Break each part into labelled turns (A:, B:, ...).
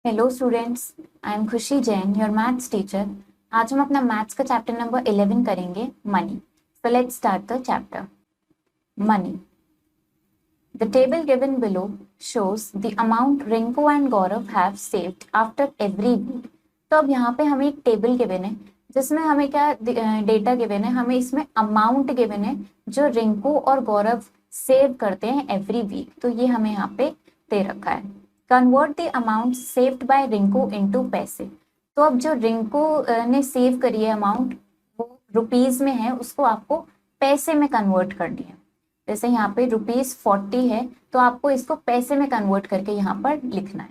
A: Hello students, I am खुशी Jain, your maths teacher. आज हम अपना मैथ्स का चैप्टर नंबर 11 करेंगे, money. So let's start the chapter. Money. The table given below shows the amount Rinku and Gaurav have saved after every week. तो अब यहाँ पे हमें एक टेबल गिवन है जिसमें हमें क्या डेटा गिवन है, हमें इसमें अमाउंट गिवन है जो रिंकू और गौरव सेव करते हैं एवरी वीक। तो ये हमें यहाँ पे दे रखा है। Convert the amount saved by Rinku into पैसे। तो अब जो रिंकू ने सेव करी है अमाउंट, वो रुपीज में है, उसको आपको पैसे में कन्वर्ट करनी है। जैसे यहाँ पे ₹40 है तो आपको इसको पैसे में कन्वर्ट करके यहाँ पर लिखना है।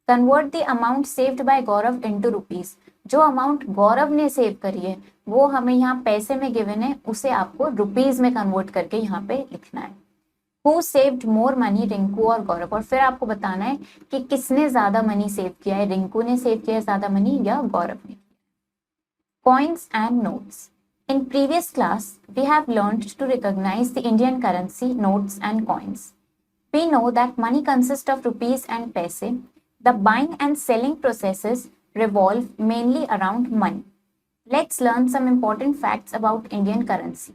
A: Convert the amount saved by Gaurav into rupees. जो अमाउंट गौरव ने सेव करी है वो हमें यहाँ पैसे में गिवन है, उसे आपको रुपीज में कन्वर्ट करके यहाँ पे लिखना है। Who saved more money, Rinku और गौरव। और फिर आपको बताना है कि किसने ज्यादा मनी सेव किया है, रिंकू ने सेव किया है ज्यादा मनी या गौरव ने। Coins and notes. In previous class, we have learned to recognize the Indian currency, notes and coins. We know that money consists of rupees and paise. The buying and selling processes revolve mainly around money. Let's learn some important facts about Indian currency.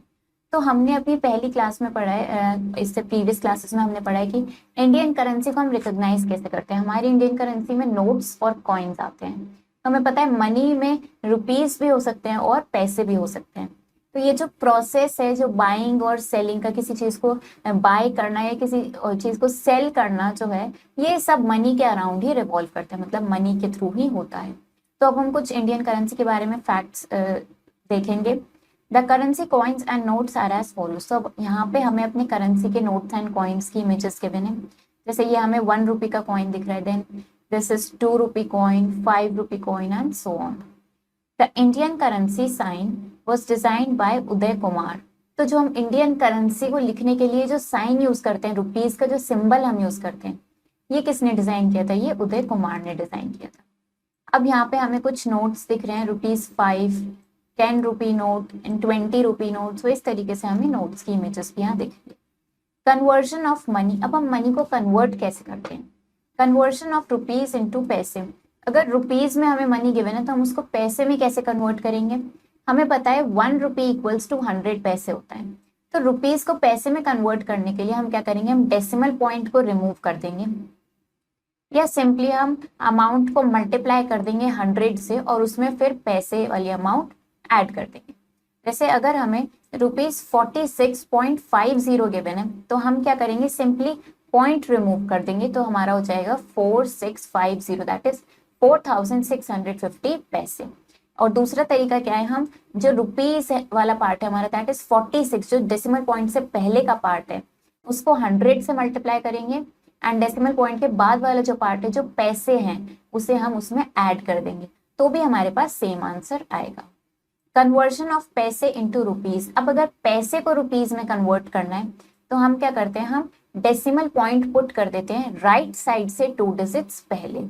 A: तो हमने अपनी पहली class में पढ़ा है, इससे previous classes में हमने पढ़ा है कि इंडियन करेंसी को हम रिकॉग्नाइज कैसे करते हैं। हमारी इंडियन करेंसी में नोट्स और कॉइन्स आते हैं। तो हमें पता है मनी में रुपीस भी हो सकते हैं और पैसे भी हो सकते हैं। तो ये जो प्रोसेस है, जो बाइंग और सेलिंग का, किसी चीज को बाय करना या किसी चीज को सेल करना जो है, ये सब मनी के अराउंड ही रिवॉल्व करते हैं, मतलब मनी के थ्रू ही होता है। तो अब हम कुछ इंडियन करेंसी के बारे में फैक्ट्स देखेंगे। The currency coins and notes are as follows. तो यहाँ पे हमें अपनी करेंसी के नोट्स एंड कॉइन्स की इमेजेस गिवन है। जैसे ये हमें ₹1 का कॉइन दिख रहा है, then this is ₹2 coin, ₹5 coin and so on. The Indian currency sign was designed by Uday Kumar. तो जो हम इंडियन करेंसी को लिखने के लिए जो साइन यूज करते हैं, रुपीज का जो सिंबल हम यूज करते हैं, ये किसने डिजाइन किया था? ये उदय कुमार ने डिजाइन किया था। अब यहाँ पे हमें कुछ नोट्स दिख रहे हैं, ₹5, ₹10 नोट एंड ₹20 नोट। तो इस तरीके से हमें नोट्स की इमेजेस भी यहाँ दिखेंगे। Conversion of money. अब हम मनी को कन्वर्ट कैसे करते हैं? कन्वर्शन ऑफ रुपीज इनटू पैसे। अगर रुपीज में हमें मनी गिवन है तो हम उसको पैसे में कैसे कन्वर्ट करेंगे? हमें पता है ₹1 इक्वल्स टू 100 पैसे होता है। तो रुपीज को पैसे में कन्वर्ट करने के लिए हम क्या करेंगे? हम डेसिमल पॉइंट को रिमूव कर देंगे, या सिंपली हम अमाउंट को मल्टीप्लाई कर देंगे 100 से और उसमें फिर पैसे वाली अमाउंट ऐड कर देंगे। जैसे अगर हमें ₹46.50 गिवन है तो हम क्या करेंगे? सिंपली पॉइंट रिमूव कर देंगे, तो हमारा हो जाएगा 4650, दैट इज 4650 पैसे। और दूसरा तरीका क्या है? हम जो रुपीज वाला पार्ट है हमारा, दैट इज 46, जो डेसिमल पॉइंट से पहले का पार्ट है, उसको 100 से मल्टीप्लाई करेंगे एंड डेसिमल पॉइंट के बाद वाला जो पार्ट है, जो पैसे हैं, उसे हम उसमें ऐड कर देंगे, तो भी हमारे पास सेम आंसर आएगा। कन्वर्जन ऑफ पैसे इनटू रुपीज। अब अगर पैसे को रुपीज में कन्वर्ट करना है तो हम क्या करते हैं? हम डेसिमल पॉइंट पुट कर देते हैं राइट साइड से 2 डिजिट्स पहले।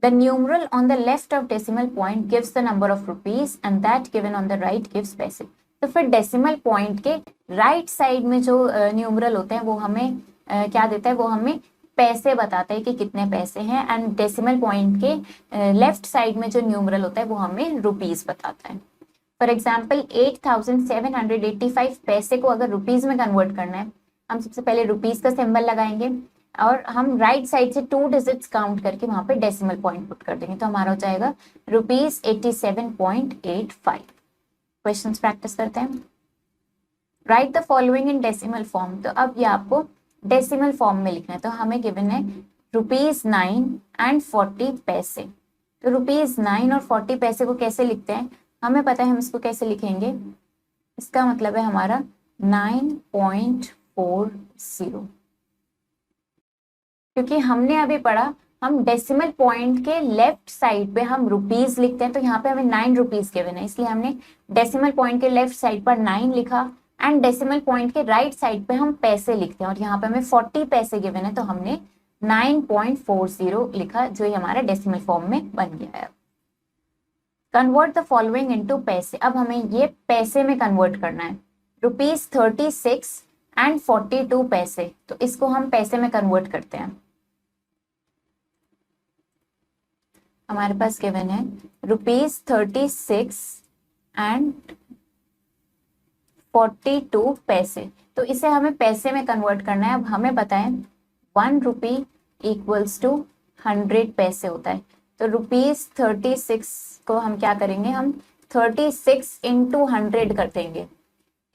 A: The numeral on the left of decimal point gives the number of rupees and that given on the right gives पैसे। तो फिर डेसिमल पॉइंट के राइट साइड में जो न्यूमरल होते हैं वो हमें क्या देता है? वो हमें पैसे बताता है कि कितने पैसे हैं, एंड डेसिमल पॉइंट के लेफ्ट साइड में जो न्यूमरल होता है वो हमें रुपीज बताता है। फॉर एग्जाम्पल 8785 पैसे को अगर रुपीज में कन्वर्ट करना है, हम सबसे पहले रुपीज का सिंबल लगाएंगे और हम राइट साइड से 2 डिजिट्स काउंट करके वहां पे डेसिमल पॉइंट पुट कर देंगे, तो हमारा हो जाएगा ₹87.85। क्वेश्चंस प्रैक्टिस करते हैं। Right the following in decimal form. तो अब ये आपको डेसिमल फॉर्म में लिखना है। तो हमें गिवन है ₹9 एंड 40 पैसे। तो ₹9 और 40 पैसे को कैसे लिखते हैं? हमें पता है हम इसको कैसे लिखेंगे। इसका मतलब है हमारा 9.40, क्योंकि हमने अभी पढ़ा हम डेसिमल पॉइंट के लेफ्ट साइड पे हम रुपीज लिखते हैं, तो यहाँ पे हमें ₹9 गिवन है, इसलिए हमने डेसिमल पॉइंट के लेफ्ट साइड पर 9 लिखा एंड डेसिमल पॉइंट के राइट साइड पे हम पैसे लिखते हैं, और यहाँ पे हमें 40 पैसे गिवन है तो हमने 9.40 लिखा, जो ये हमारा डेसिमल फॉर्म में बन गया है। कन्वर्ट द फॉलोइंग इनटू पैसे। अब हमें ये पैसे में कन्वर्ट करना है। ₹36 एंड 42 पैसे, तो इसको हम पैसे में कन्वर्ट करते हैं। हमारे पास गिवन है ₹36 एंड 42 पैसे। तो इसे हमें पैसे में कन्वर्ट करना है। अब हमें बताएं 1 रुपी इक्वल्स टू 100 पैसे होता है। तो ₹36 को हम क्या करेंगे, हम 36 इंटू 100 कर देंगे।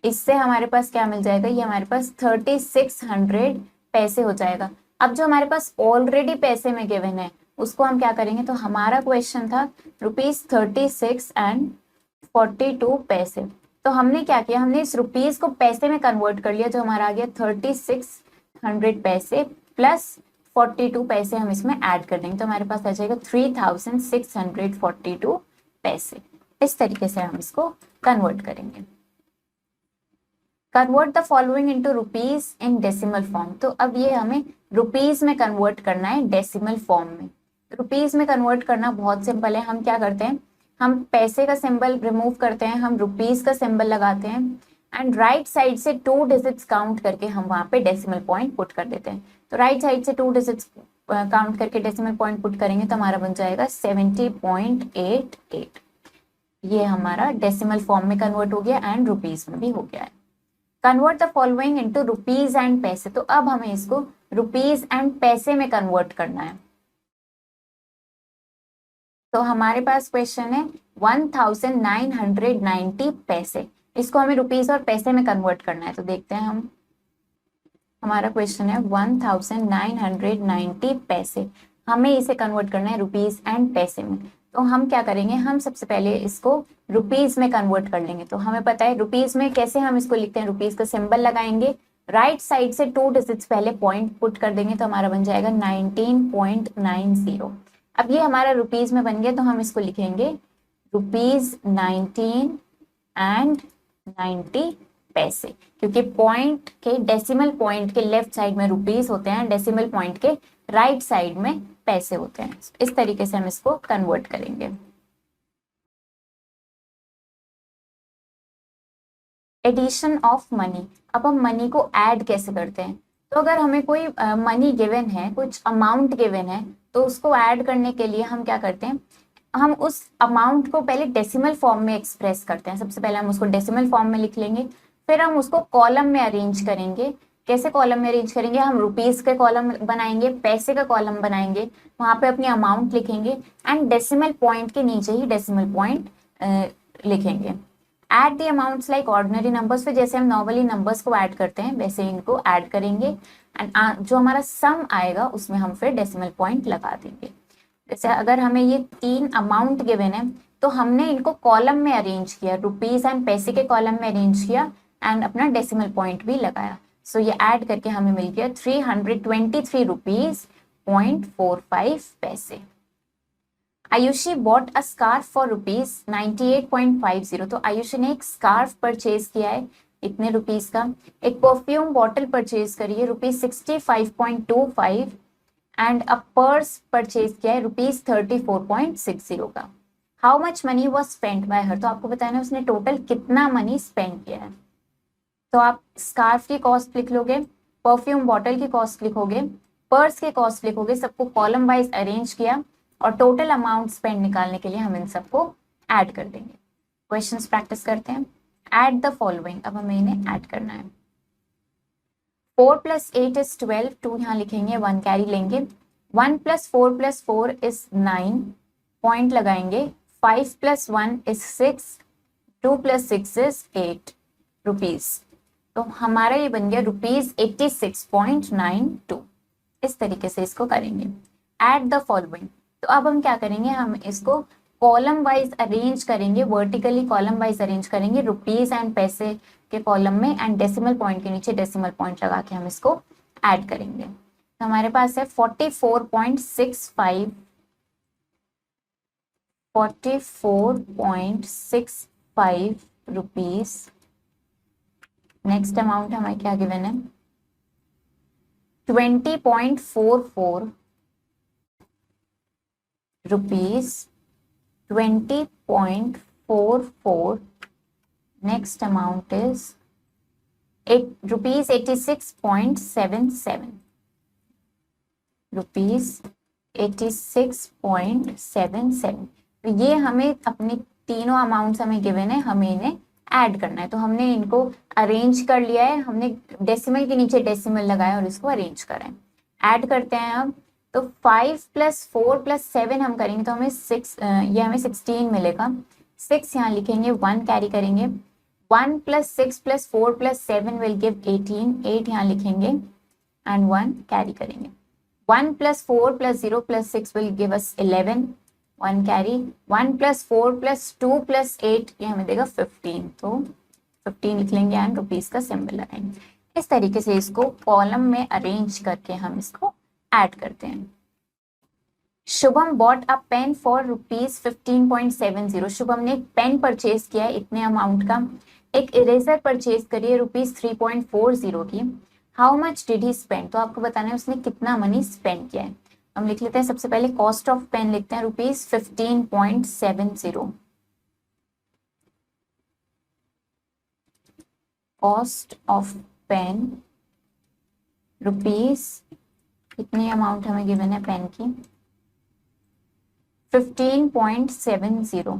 A: इससे हमारे पास क्या मिल जाएगा, ये हमारे पास 3600 पैसे हो जाएगा। अब जो हमारे पास ऑलरेडी पैसे में गिवन है उसको हम क्या करेंगे, तो हमारा क्वेश्चन था ₹36 एंड 42 पैसे। तो हमने क्या किया, हमने इस रुपीस को पैसे में कन्वर्ट कर लिया, जो हमारा आ गया 3600 पैसे प्लस 42 पैसे हम इसमें ऐड कर देंगे। तो हमारे पास आ जाएगा 3642 पैसे। इस तरीके से हम इसको कन्वर्ट करेंगे। Convert the following into rupees in decimal form. तो अब ये हमें रुपीज में कन्वर्ट करना है डेसिमल फॉर्म में। रुपीज में कन्वर्ट करना बहुत सिंपल है। हम क्या करते हैं, हम पैसे का सिंबल रिमूव करते हैं, हम रुपीज का सिंबल लगाते हैं एंड राइट साइड से 2 डिजिट्स काउंट करके हम वहां पे डेसिमल पॉइंट पुट कर देते हैं। तो राइट साइड से 2 डिजिट्स काउंट करके डेसिमल पॉइंट पुट करेंगे तो हमारा बन जाएगा 70.88। ये हमारा डेसिमल फॉर्म में कन्वर्ट हो गया एंड रुपीज में भी हो गया है। Convert the following into rupees and पैसे। तो अब हमें इसको रुपीज एंड पैसे में कन्वर्ट करना है। तो हमारे पास क्वेश्चन है 1990 पैसे, इसको हमें रुपीज और पैसे में कन्वर्ट करना है। तो देखते हैं हम, हमारा क्वेश्चन है 1990 पैसे, हमें इसे कन्वर्ट करना है रुपीज एंड पैसे में। तो हम क्या करेंगे, हम सबसे पहले इसको रुपीज में कन्वर्ट कर लेंगे। तो हमें पता है रुपीज में कैसे हम इसको लिखते हैं, रुपीज का सिंबल लगाएंगे, राइट साइड से 2 डिजिट्स पहले पॉइंट पुट कर देंगे तो हमारा बन जाएगा 19.90। अब ये हमारा रुपीज में बन गया तो हम इसको लिखेंगे ₹19 एंड 90 पैसे, क्योंकि पॉइंट के डेसिमल पॉइंट के लेफ्ट साइड में रुपीज होते हैं, डेसिमल पॉइंट के राइट साइड में पैसे होते हैं। इस तरीके से हम इसको कन्वर्ट करेंगे। Addition of money. अब हम मनी को ऐड कैसे करते हैं, तो अगर हमें कोई मनी गिवन है, कुछ अमाउंट गिवन है, तो उसको ऐड करने के लिए हम क्या करते हैं, हम उस अमाउंट को पहले डेसिमल फॉर्म में एक्सप्रेस करते हैं। सबसे पहले हम उसको डेसिमल फॉर्म में लिख लेंगे, फिर हम उसको कॉलम में अरेंज करेंगे। कैसे कॉलम में अरेंज करेंगे, हम रुपीज के कॉलम बनाएंगे, पैसे का कॉलम बनाएंगे, वहां पे अपनी अमाउंट लिखेंगे एंड डेसिमल पॉइंट के नीचे ही डेसिमल पॉइंट लिखेंगे। Add the amounts like ordinary numbers, पे जैसे हम नॉर्मली नंबर्स को ऐड करते हैं वैसे इनको ऐड करेंगे एंड जो हमारा सम आएगा उसमें हम फिर डेसिमल पॉइंट लगा देंगे। जैसे अगर हमें ये 3 अमाउंट गिवन है तो हमने इनको कॉलम में अरेंज किया, रुपीज एंड पैसे के कॉलम में अरेंज किया एंड अपना डेसिमल पॉइंट भी लगाया। सो ये ऐड करके हमें मिल गया 323 रुपीज 0.45 पैसे। Ayushi bought a scarf for ₹98.50। तो आयुषी ने एक स्कार्फ परचेज किया है इतने रुपीज का। एक परफ्यूम बॉटल परचेज करी है ₹65.25 एंड अ पर्स परचेज किया है ₹34.60 का। How much money was spent bye हर। तो आपको बताना है उसने टोटल कितना मनी स्पेंड किया है। तो आप स्कार्फ की कॉस्ट लिख लोगे, परफ्यूम बॉटल की कॉस्ट लिखोगे, पर्स की कॉस्ट लिखोगे, सबको कॉलम वाइज अरेंज किया और टोटल अमाउंट स्पेंड निकालने के लिए हम इन सबको ऐड कर देंगे। क्वेश्चंस प्रैक्टिस करते हैं। Add the following. अब हमें इन्हें ऐड करना है। 4 + 8 = 12, 2 यहाँ लिखेंगे, 1 कैरी लेंगे। 1 + 4 + 4 = 9, पॉइंट लगाएंगे। 5 + 1 = 6, 2 + 6 = 8 रुपीज। तो हमारा ये बन गया ₹86.92। इस तरीके से इसको करेंगे। Add the following. तो अब हम क्या करेंगे, हम इसको कॉलम वाइज अरेंज करेंगे, वर्टिकली कॉलम वाइज अरेंज करेंगे रुपीज एंड पैसे के कॉलम में एंड डेसिमल पॉइंट के नीचे डेसिमल पॉइंट लगा के हम इसको ऐड करेंगे। तो हमारे पास है 44.65 रुपीज। नेक्स्ट अमाउंट हमें क्या गिवन है, 20.44 रुपीज, 20.44। Next amount is ₹86.77, ₹86.77। 86.77। तो ये हमें अपनी तीनों अमाउंट्स हमें गिवन है, हमें इन्हें ऐड करना है। तो हमने इनको अरेंज कर लिया है, हमने डेसिमल के नीचे डेसिमल लगाया और इसको अरेंज करा है। ऐड करते हैं अब। तो 5 + 4 + 7 हम करेंगे तो हमें 6, ये हमें 16 मिलेगा। 6 यहाँ लिखेंगे, 1 कैरी करेंगे। 1 + 6 + 4 + 7 विल गिव 18। 8 यहाँ लिखेंगे एंड 1 कैरी करेंगे। 1 + 4 + 0 + 6 will give us 11, 1 कैरी। 1 + 4 + 2 + 8 ये हमें देगा 15, तो 15 लिख लेंगे एंड रुपीस का सिंबल लगाएंगे। इस तरीके से इसको कॉलम में अरेंज करके हम इसको ऐड करते हैं। Shubham bought a pen for ₹15.70। Shubham ने एक पेन परचेज किया है इतने अमाउंट का। एक इरेजर परचेज करी है ₹3.40 की। How much did he spend, तो आपको बताना है उसने कितना मनी स्पेंड किया है। हम लिख लेते हैं, सबसे पहले कॉस्ट ऑफ पेन लिखते हैं ₹15.70। कॉस्ट ऑफ पेन रुपीस, कितनी अमाउंट हमें गिवन है पेन की, 15.70।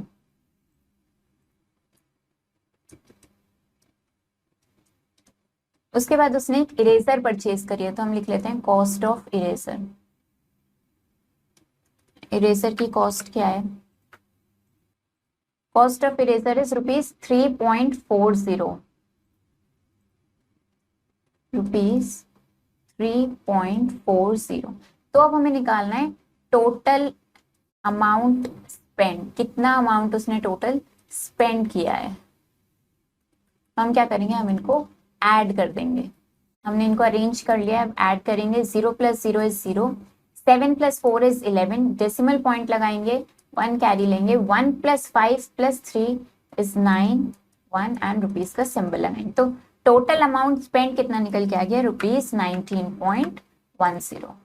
A: उसके बाद उसने एक इरेजर परचेज करी है, तो हम लिख लेते हैं कॉस्ट ऑफ इरेजर। इरेजर की कॉस्ट क्या है, कॉस्ट ऑफ इरेजर इज ₹3.40। ₹3.40। तो अब हमें निकालना है टोटल अमाउंट स्पेंड, कितना अमाउंट उसने टोटल स्पेंड किया है। हम क्या करेंगे, हम इनको ऐड कर देंगे। हमने इनको अरेंज कर लिया, अब ऐड करेंगे। 0 + 0 इज 0, 7 + 4 इज 11, डेसिमल पॉइंट लगाएंगे, 1 कैरी लेंगे। 1 + 5 + 3 इज 9, 1 एंड रुपीस का सिंबल लगाएंगे। तो टोटल अमाउंट स्पेंड कितना निकल के आ गया, ₹19.10।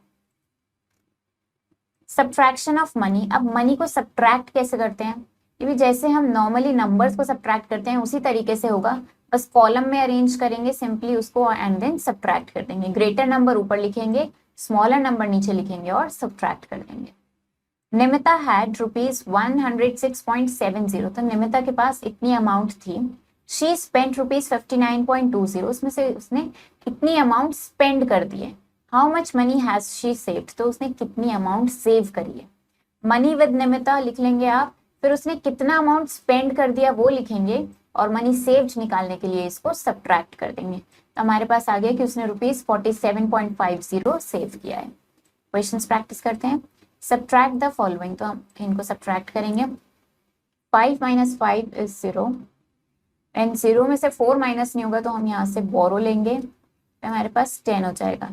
A: सब्ट्रैक्शन ऑफ मनी, अब मनी को सब्ट्रैक्ट कैसे करते हैं, ये भी जैसे हम नॉर्मली नंबर्स को सब्ट्रैक्ट करते हैं उसी तरीके से होगा, बस कॉलम में अरेंज करेंगे सिंपली उसको एंड देन सब्ट्रैक्ट कर देंगे। ग्रेटर नंबर ऊपर लिखेंगे, स्मॉलर नंबर नीचे लिखेंगे और सब्ट्रैक्ट कर देंगे। निमिता हैड ₹106.70, तो निमिता के पास इतनी अमाउंट थी। शी स्पेंट ₹59.20, उसमें से उसने इतनी अमाउंट स्पेंड कर दी है। How much money has she saved, तो उसने कितनी अमाउंट सेव करी है। मनी विद निमिता लिख लेंगे आप, फिर उसने कितना अमाउंट स्पेंड कर दिया वो लिखेंगे और मनी सेव्ड निकालने के लिए इसको सब्ट्रैक्ट कर देंगे। तो हमारे पास आ गया कि उसने ₹47.50 सेव किया है। क्वेश्चंस प्रैक्टिस करते हैं। सब्ट्रैक्ट द फॉलोइंग, तो हम इनको सब्ट्रैक्ट करेंगे। 5 - 5 इज 0 एंड 0 में से 4 माइनस नहीं होगा तो हम यहाँ से बोरो लेंगे, तो हमारे पास 10 हो जाएगा।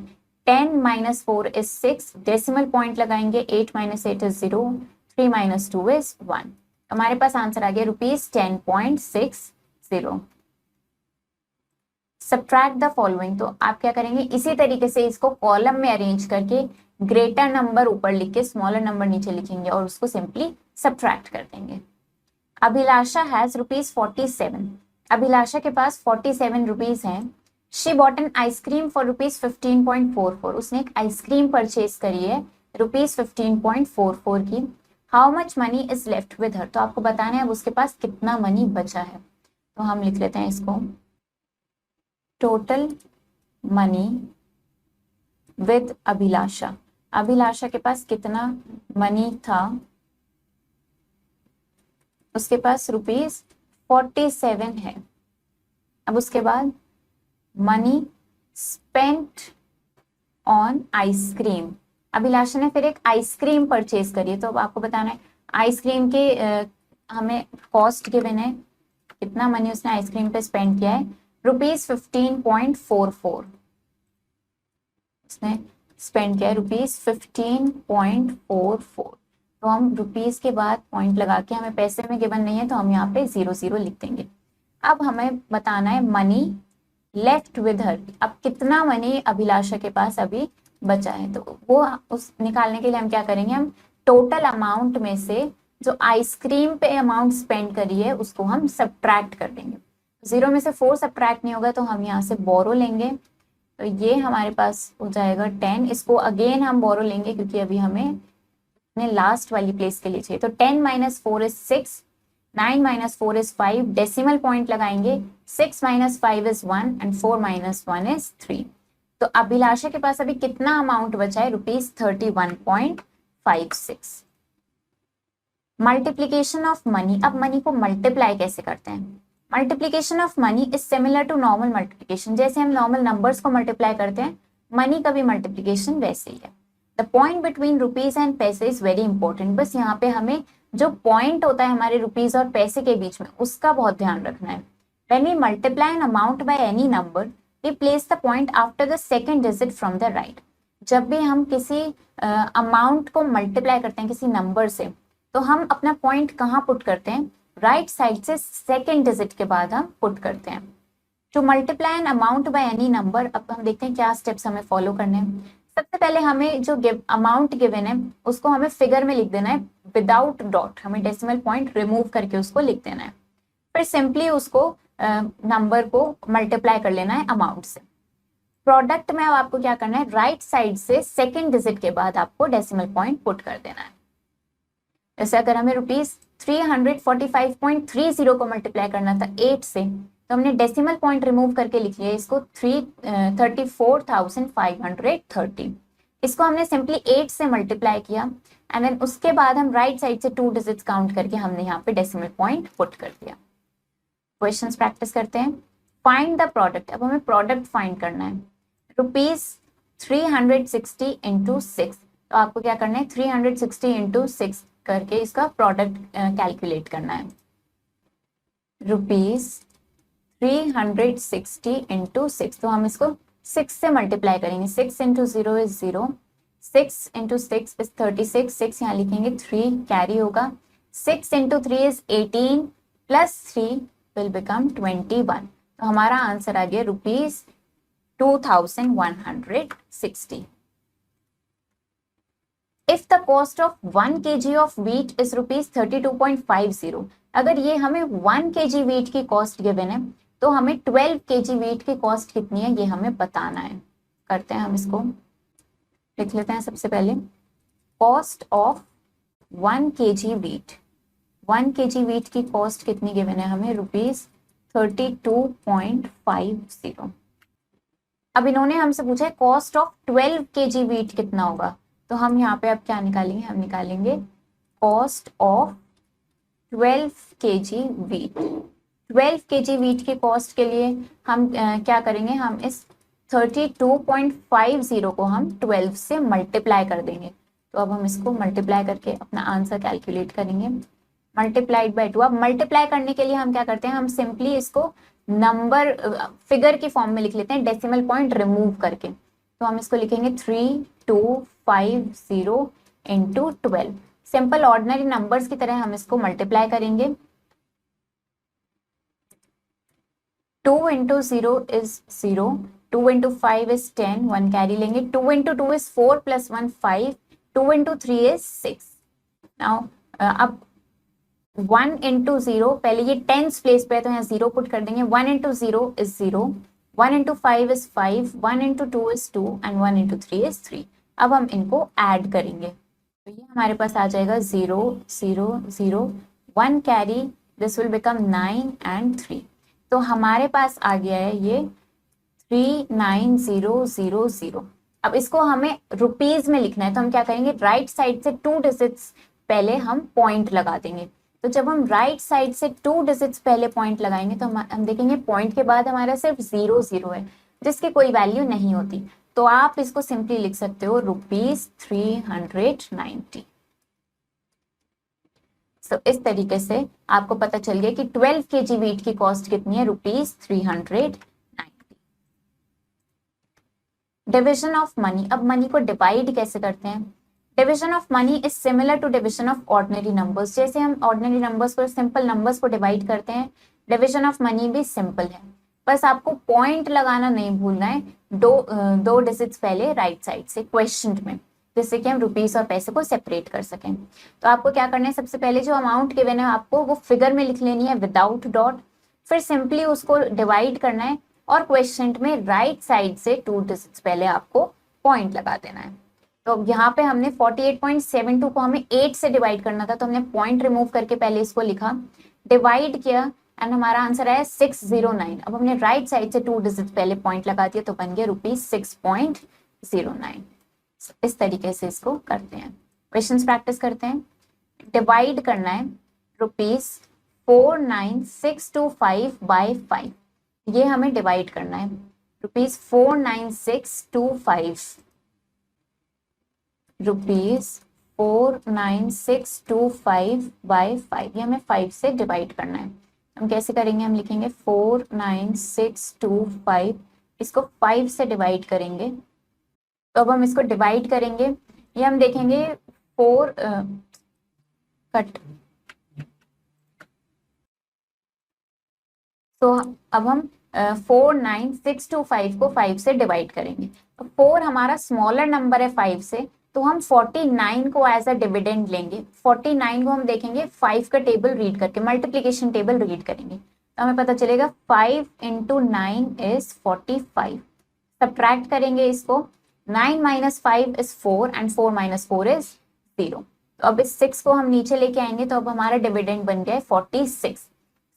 A: 10 - 4 इज 6, डेसिमल पॉइंट लगाएंगे। 8 - 8 इज 0, 3 - 2 इज 1। हमारे पास आंसर आ गया ₹10.60। सब्ट्रैक्ट द फॉलोइंग, तो आप क्या करेंगे, इसी तरीके से इसको कॉलम में अरेंज करके ग्रेटर नंबर ऊपर लिख के स्मॉलर नंबर नीचे लिखेंगे और उसको सिंपली सब्ट्रैक्ट कर देंगे। अभिलाषा हैज ₹47, अभिलाषा के पास 47 रुपीज हैं। She bought an ice cream for ₹15.44, उसने एक आइसक्रीम परचेज करी है ₹15.44 की। How much money is left with her, तो आपको बताना है अब उसके पास कितना मनी बचा है। तो हम लिख लेते हैं इसको, टोटल मनी विद अभिलाषा। अभिलाषा के पास कितना मनी था, उसके पास ₹47 है। अब उसके बाद मनी स्पेंट ऑन आइसक्रीम, अभिलाषा ने फिर एक आइसक्रीम परचेज करी है। तो अब आपको बताना है आइसक्रीम के हमें कॉस्ट गिवन है, कितना मनी उसने आइसक्रीम पे स्पेंड किया है, ₹15.44 उसने स्पेंड किया है, ₹15.44। तो हम रुपीस के बाद पॉइंट लगा के, हमें पैसे में गिवन नहीं है तो हम यहाँ पे 0 लिख देंगे। अब हमें बताना है मनी लेफ्ट विद हर, अब कितना मनी अभिलाषा के पास अभी बचा है। तो वो उस निकालने के लिए हम क्या करेंगे, हम टोटल अमाउंट में से जो आइसक्रीम पे अमाउंट स्पेंड करी है उसको हम सब्ट्रैक्ट कर देंगे। 0 में से 4 सब्ट्रैक्ट नहीं होगा तो हम यहाँ से बोरो लेंगे, तो ये हमारे पास हो जाएगा 10। इसको अगेन हम बोरो लेंगे क्योंकि अभी हमें अपने लास्ट वाली प्लेस के लिए चाहिए। तो 10 - 4 इज 6, 9 - 4 इज 5, डेसिमल पॉइंट लगाएंगे, 6 - 5 इज 1 एंड 4 - 1 इज 3। तो अभिलाषा के पास अभी कितना अमाउंट बचा है? ₹31.56। Multiplication of money. अब मनी को मल्टीप्लाई कैसे करते हैं? Multiplication of money is similar to normal multiplication. जैसे हम नॉर्मल नंबर्स को मल्टीप्लाई करते हैं, मनी का भी मल्टीप्लीकेशन वैसे ही है। The point between rupees and पैसे इज वेरी इंपॉर्टेंट। बस यहाँ पे हमें जो पॉइंट होता है हमारे रुपीज और पैसे के बीच में, उसका बहुत ध्यान रखना है। When we multiply an amount by any number, we place the point after the second digit from the right. जब भी हम किसी अमाउंट को मल्टीप्लाई करते हैं किसी नंबर से, तो हम अपना पॉइंट कहाँ पुट करते हैं? राइट साइड से सेकंड डिजिट के बाद हम पुट करते हैं। To multiply an amount by any number, अब हम देखते हैं क्या स्टेप्स हमें फॉलो करने हैं। सबसे पहले हमें जो अमाउंट गिवन है उसको हमें फिगर में लिख देना है विदाउट डॉट। हमें डेसिमल पॉइंट रिमूव करके उसको लिख देना है। फिर सिंपली उसको नंबर को मल्टीप्लाई कर लेना है अमाउंट से। प्रोडक्ट में अब आपको क्या करना है? राइट साइड से सेकेंड डिजिट के बाद आपको डेसिमल पॉइंट पुट कर देना है। जैसे अगर हमें ₹345.30 को मल्टीप्लाई करना था 8 से, तो हमने डेसिमल पॉइंट रिमूव करके लिख लिया इसको 34,530। इसको हमने सिंपली 8 से मल्टीप्लाई किया एंड देन उसके बाद हम राइट साइड से 2 डिजिट्स काउंट करके हमने यहाँ पे डेसिमल पॉइंट पुट कर दिया। क्वेश्चंस प्रैक्टिस करते हैं। Find the product. अब हमें प्रोडक्ट फाइंड करना है। ₹360 × 6, तो आपको क्या करना है? 360 × 6 करके इसका प्रोडक्ट कैलकुलेट करना है। ₹360 × 6, तो हम इसको 6 से मल्टीप्लाई करेंगे। 6 × 0 इज 0, 6 × 6 इज 36, 6 यहाँ लिखेंगे, 3 कैरी होगा, 6 × 3 इज 18 प्लस 3 विल बिकम 21। तो हमारा आंसर आ गया ₹2160। If the cost of 1 kg of wheat is ₹32.50, अगर ये हमें 1 kg wheat की कॉस्ट गिवन है, तो हमें 12 kg wheat की कॉस्ट कितनी है ये हमें बताना है। करते हैं हम इसको, लिख लेते हैं सबसे पहले। Cost of 1 kg wheat, 1 kg wheat की कॉस्ट कितनी गिवन है हमें? ₹32.50। अब इन्होंने हमसे पूछा है कॉस्ट ऑफ 12 kg wheat कितना होगा, तो हम यहाँ पे अब क्या निकालेंगे? हम निकालेंगे cost of 12 kg wheat। 12 kg wheat की कॉस्ट के लिए हम क्या करेंगे? हम इस 32.50 को हम 12 से मल्टीप्लाई कर देंगे। तो अब हम इसको मल्टीप्लाई करके अपना आंसर कैलकुलेट करेंगे। Multiplied by 2। अब मल्टीप्लाई करने के लिए हम क्या करते हैं? हम सिंपली इसको नंबर फिगर की फॉर्म में लिख लेते हैं, डेसिमल पॉइंट रिमूव करके। तो हम इसको लिखेंगे 3250 × 12। सिंपल ऑर्डिनरी नंबर्स की तरह हम इसको मल्टीप्लाई करेंगे। 2 × 0 इज 0, 2 × 5 इज 10, 1 कैरी लेंगे, 2 × 2 इज 4 प्लस 1 5, 2 × 3 इज 6। नाउ अब 1 × 0, पहले ये टेंस प्लेस पे है तो यहाँ 0 पुट कर देंगे। 1 × 0 is 0, 1 × 5 is 5, 1 × 2 is 2 and 1 × 3 is 3। अब हम इनको ऐड करेंगे, तो ये हमारे पास आ जाएगा 0 0 0, 1 carry, this will become 9 and 3। तो हमारे पास आ गया है ये 39000। अब इसको हमें रुपीज में लिखना है, तो हम क्या करेंगे? राइट साइड से 2 डिजिट्स पहले हम पॉइंट लगा देंगे। तो जब हम राइट साइड से 2 डिजिट्स पहले पॉइंट लगाएंगे तो हम देखेंगे पॉइंट के बाद हमारा सिर्फ 0 0 है, जिसकी कोई वैल्यू नहीं होती। तो आप इसको सिंपली लिख सकते हो ₹390। So, इस तरीके से आपको पता चल गया कि 12 kg wheat की कॉस्ट कितनी है? ₹390। Division of money. अब मनी को डिवाइड कैसे करते हैं? Division of money is similar to division of ordinary numbers. जैसे हम ऑर्डिनरी नंबर्स को, सिंपल नंबर्स को डिवाइड करते हैं, डिविजन ऑफ मनी भी सिंपल है। बस आपको पॉइंट लगाना नहीं भूलना है, दो डिजिट्स पहले राइट साइड से क्वेश्चन में, जिससे कि हम रुपीस और पैसे को सेपरेट कर सकें। तो आपको क्या करना है? सबसे पहले जो अमाउंट गिवन है आपको वो फिगर में लिख लेनी है विदाउट डॉट, फिर सिंपली उसको डिवाइड करना है और क्वेश्चन में राइट साइड से 2 डिजिट्स पहले आपको पॉइंट लगा देना है। तो अब यहाँ पे हमने 48.72 को हमें 8 से डिवाइड करना था, तो हमने पॉइंट रिमूव करके पहले इसको लिखा, डिवाइड किया एंड हमारा आंसर आया 609। अब हमने राइट साइड से 2 डिजिट पहले पॉइंट लगा दिया, तो बन गया ₹6.09। इस तरीके से इसको करते हैं। क्वेश्चंस प्रैक्टिस करते हैं। डिवाइड करना है ₹49625 बाय 5, ये हमें डिवाइड करना है। ₹49625 बाय 5, ये हमें 5 से डिवाइड करना है। हम कैसे करेंगे, हम लिखेंगे 49625, इसको 5 से डिवाइड करेंगे। तो अब हम इसको डिवाइड करेंगे, ये हम देखेंगे 4 कट, तो अब हम 49625 को 5 से डिवाइड करेंगे। तो 4 हमारा स्मॉलर नंबर है 5 से, तो हम 49 को एज अ डिविडेंड लेंगे। 49 को हम देखेंगे 5 का टेबल रीड करके, मल्टीप्लीकेशन टेबल रीड करेंगे, तो हमें पता चलेगा 5 × 9 इज 45। सब्ट्रैक्ट करेंगे इसको, 9 - 5 इज 4 एंड 4 - 4 इज 0। तो अब इस 6 को हम नीचे लेके आएंगे, तो अब हमारा डिविडेंड बन गया है 46।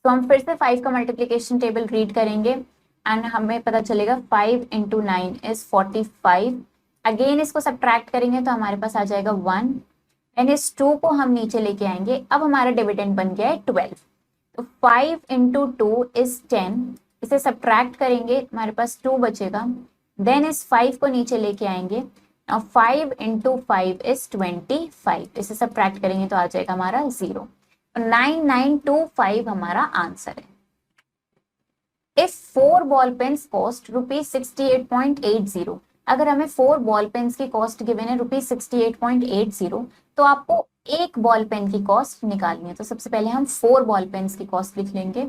A: तो हम फिर से 5 का मल्टीप्लीकेशन टेबल रीड करेंगे एंड हमें पता चलेगा 5 × 9 इज 45। अगेन इसको सब्ट्रैक्ट करेंगे तो हमारे पास आ जाएगा 1 एंड इस 2 को हम नीचे लेके आएंगे। अब हमारा डिविडेंड बन गया है 12। तो 5 × 2 इज 10, इसे सब्ट्रैक्ट करेंगे, हमारे पास 2 बचेगा। देन इस 5 को नीचे लेके आएंगे, और 5 × 5 इज 25, इसे सब्ट्रैक्ट करेंगे तो आ जाएगा हमारा 0। 9925 हमारा आंसर है। इफ 4 बॉल पेन्स कॉस्ट ₹68.80, अगर हमें 4 बॉल पेन्स की कॉस्ट गिवन है ₹68.80, तो आपको एक बॉल पेन की कॉस्ट निकालनी है। तो सबसे पहले हम 4 बॉल पेन्स की कॉस्ट लिख लेंगे।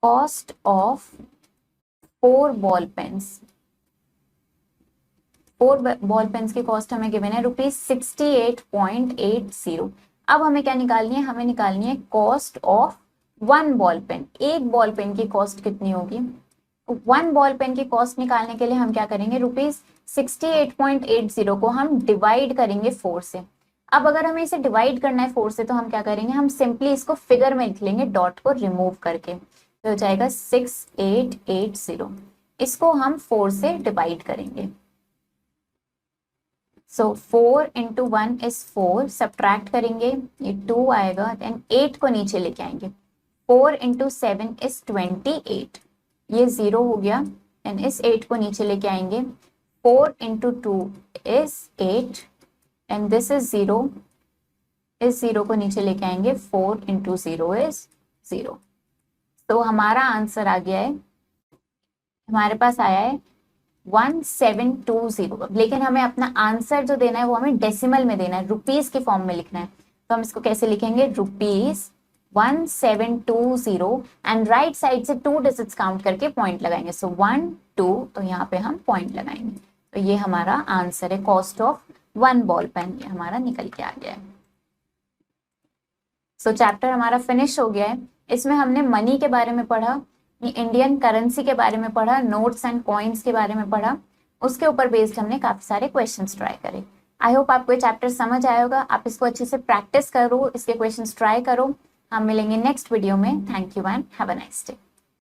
A: Cost of 4 ball pens, 4 ball pens की कॉस्ट हमें गिवन है ₹68.80। अब हमें क्या निकालनी है, हमें निकालनी है कॉस्ट ऑफ 1 बॉल पेन। एक बॉल पेन की कॉस्ट कितनी होगी, 1 बॉल पेन की कॉस्ट निकालने के लिए हम क्या करेंगे, ₹68.80 को हम डिवाइड करेंगे 4 से। अब अगर हमें इसे डिवाइड करना है 4 से, तो हम क्या करेंगे, हम सिंपली इसको फिगर में लिख लेंगे, डॉट को रिमूव करके, तो हो जाएगा 6880। इसको हम 4 से डिवाइड करेंगे। सो 4 × 1 इज 4, सब्ट्रैक्ट करेंगे, ये 2 आएगा, देन 8 को नीचे लेके आएंगे। 4 × 7 इज 28, ये 0 हो गया, एंड इस 8 को नीचे लेके आएंगे। 4 × 2 इज 8, एंड दिस इज 0, इस 0 को नीचे लेके आएंगे। 4 × 0 इज 0। तो हमारा आंसर आ गया है, हमारे पास आया है 1720। लेकिन हमें अपना आंसर जो देना है वो हमें डेसिमल में देना है, रुपीस के फॉर्म में लिखना है। तो हम इसको कैसे लिखेंगे, ₹1720, एंड राइट साइड से 2 डिजिट्स काउंट करके पॉइंट लगाएंगे। सो 1 2, तो यहाँ पे हम पॉइंट लगाएंगे। तो ये हमारा आंसर है, कॉस्ट ऑफ 1 बॉल पेन, ये हमारा निकल के आ गया है। सो चैप्टर हमारा फिनिश हो गया है। इसमें हमने मनी के बारे में पढ़ा, इंडियन करेंसी के बारे में पढ़ा, नोट्स एंड कॉइन्स के बारे में पढ़ा, उसके ऊपर बेस्ड हमने काफी सारे क्वेश्चंस ट्राई करे। आई होप आपको ये चैप्टर समझ आया होगा। आप इसको अच्छे से प्रैक्टिस करो, इसके क्वेश्चंस ट्राई करो। हम मिलेंगे नेक्स्ट वीडियो में। Thank you and have a nice day.